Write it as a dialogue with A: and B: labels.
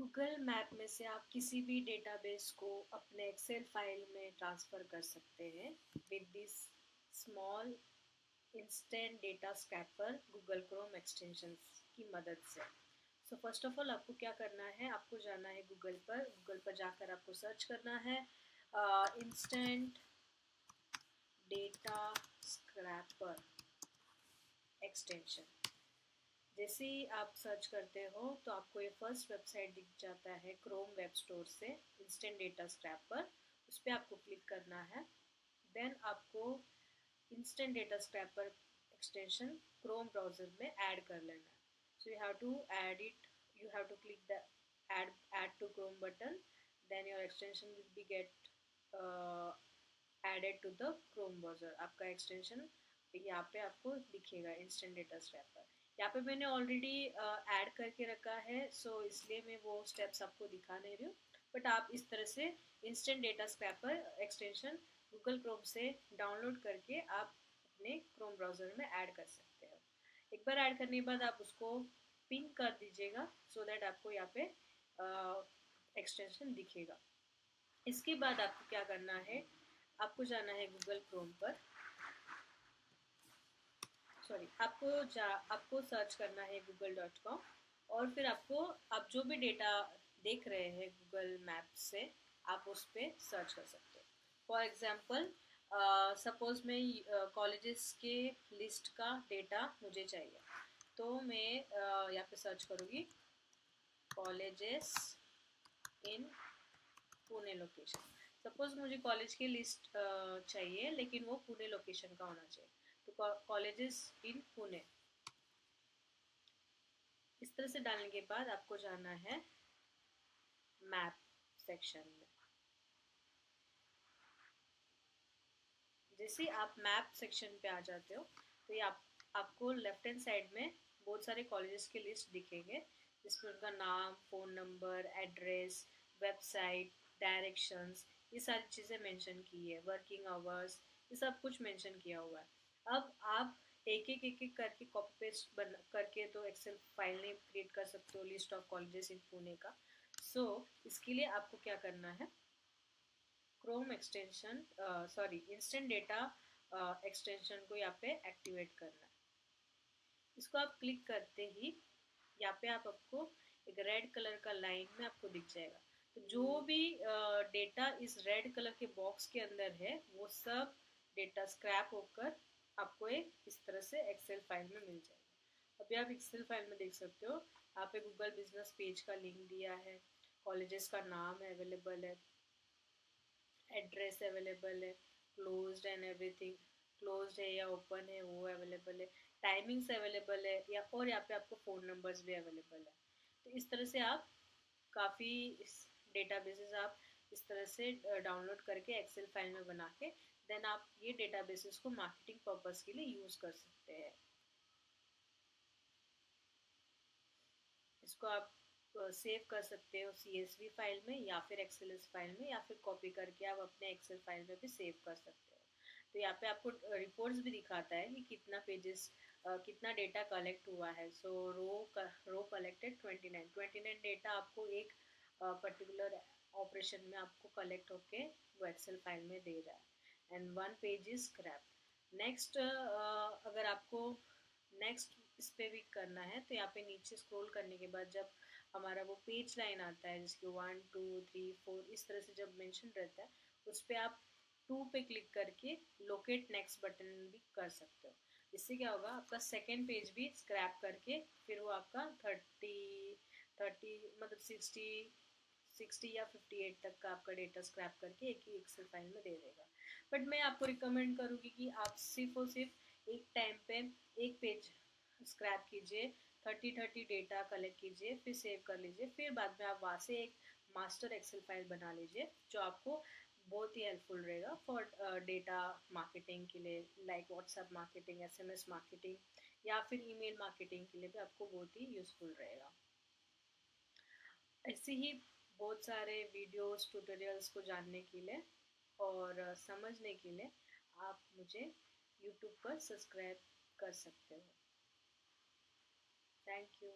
A: Google map में से आप किसी भी डेटाबेस को अपने एक्सेल फाइल में ट्रांसफ़र कर सकते हैं with this small instant data scraper Google Chrome extension की मदद से। सो फर्स्ट ऑफ ऑल आपको क्या करना है, आपको जाना है गूगल पर जाकर आपको सर्च करना है इंस्टेंट डेटा स्क्रैपर एक्सटेंशन। जैसे ही आप सर्च करते हो तो आपको ये फर्स्ट वेबसाइट दिख जाता है क्रोम वेब स्टोर से इंस्टेंट डेटा स्क्रैपर, उस पर आपको क्लिक करना है। देन आपको instant data scraper extension Chrome browser में ऐड कर लेना है। So you have to add it, you have to click the add to Chrome button, then your extension will be get added to the Chrome browser. आपका extension यहाँ पे आपको दिखेगा instant data scraper. यहाँ पे मैंने ऑलरेडी ऐड करके रखा है, सो इसलिए मैं वो स्टेप्स आपको दिखा नहीं रही हूँ, बट आप इस तरह से instant data scraper extension Google Chrome से डाउनलोड करके आप अपने क्रोम ब्राउजर में ऐड कर सकते हो। एक बार ऐड करने के बाद आप उसको पिन कर दीजिएगा सो दैट आपको यहाँ पे एक्सटेंशन दिखेगा। इसके बाद आपको क्या करना है, आपको जाना है गूगल क्रोम पर, आपको सर्च करना है google.com और फिर आप जो भी डेटा देख रहे हैं गूगल मैप से आप उस पर सर्च कर सकते हो। फॉर एग्जांपल सपोज मैं कॉलेजेस के लिस्ट का डेटा मुझे चाहिए, तो मैं यहाँ पे सर्च करूँगी colleges in Pune location. Suppose मुझे कॉलेज की लिस्ट चाहिए लेकिन वो पुणे लोकेशन का होना चाहिए, तो कॉलेजेस इन पुणे इस तरह से डालने के बाद आपको जाना है मैप सेक्शन में। जैसे आप मैप सेक्शन पे आ जाते हो तो ये आपको लेफ्ट हैंड साइड में बहुत सारे कॉलेजेस के लिस्ट दिखेंगे जिसमें उनका नाम, phone number, address, website, directions, ये सारी चीज़ें मेंशन की है, वर्किंग आवर्स, ये सब कुछ मेंशन किया हुआ है। अब आप एक एक करके कॉपी पेस्ट करके तो एक्सेल फाइल में क्रिएट कर सकते हो list of colleges in Pune का। सो इसके लिए आपको क्या करना है, Chrome extension instant data extension को यहाँ पे एक्टिवेट करना है। इसको आप क्लिक करते ही यहाँ पे आपको एक रेड कलर का लाइन में आपको दिख जाएगा, तो जो भी डेटा इस रेड कलर के बॉक्स के अंदर है वो सब डेटा स्क्रैप होकर आपको एक इस तरह से एक्सेल फाइल में मिल जाएगा। अभी आप एक्सेल फाइल में देख सकते हो, यहाँ पे गूगल बिजनेस पेज का लिंक दिया है, कॉलेजेस का नाम अवेलेबल है, एड्रेस अवेलेबल है, क्लोज्ड एंड एवरीथिंग, क्लोज्ड है या ओपन है वो अवेलेबल है, टाइमिंग्स अवेलेबल है या और यहाँ पे आपको फ़ोन नंबर्स भी अवेलेबल है। तो इस तरह से आप काफ़ी इस डेटाबेसेस आप इस तरह से डाउनलोड करके एक्सेल फाइल में बना के देन आप ये डेटाबेसेस को मार्केटिंग पर्पस के लिए यूज़ कर सकते हैं। इसको आप सेव कर सकते हो CSV फाइल में या फिर एक्सेल फाइल में, या फिर कॉपी करके आप अपने एक्सेल फाइल में भी सेव कर सकते हो। तो यहाँ पे आपको रिपोर्ट्स भी दिखाता है कि कितना पेजेस कितना डेटा कलेक्ट हुआ है। सो रो कलेक्टेड 29 डेटा आपको एक पर्टिकुलर ऑपरेशन में आपको कलेक्ट होके वो एक्सेल फाइल में दे रहा है and 1 page is scrap. Next अगर आपको नेक्स्ट इस पे भी करना है तो यहाँ पे नीचे स्क्रॉल करने के बाद जब हमारा वो पेज लाइन आता है जिसके 1 2 3 4 इस तरह से जब मेंशन रहता है, उस पर आप 2 पे क्लिक करके लोकेट नेक्स्ट बटन भी कर सकते हो। इससे क्या होगा, आपका सेकेंड पेज भी स्क्रैप करके फिर वो आपका 30 मतलब 60 या 58 तक का आपका डेटा स्क्रैप करके एक ही एक्सेल फाइल में दे देगा। बट मैं आपको रिकमेंड करूँगी कि आप सिर्फ और सिर्फ एक टाइम पे एक पेज स्क्रैप कीजिए, 30 डेटा कलेक्ट कीजिए, फिर सेव कर लीजिए, फिर बाद में आप वहाँ से एक मास्टर एक्सेल फाइल बना लीजिए जो आपको बहुत ही हेल्पफुल रहेगा फॉर डेटा मार्केटिंग के लिए, like WhatsApp marketing, SMS marketing या फिर ईमेल मार्केटिंग के लिए भी आपको बहुत ही यूज़फुल रहेगा। ऐसे ही बहुत सारे वीडियोस ट्यूटोरियल्स को जानने के लिए और समझने के लिए आप मुझे यूट्यूब पर सब्सक्राइब कर सकते हो। Thank you.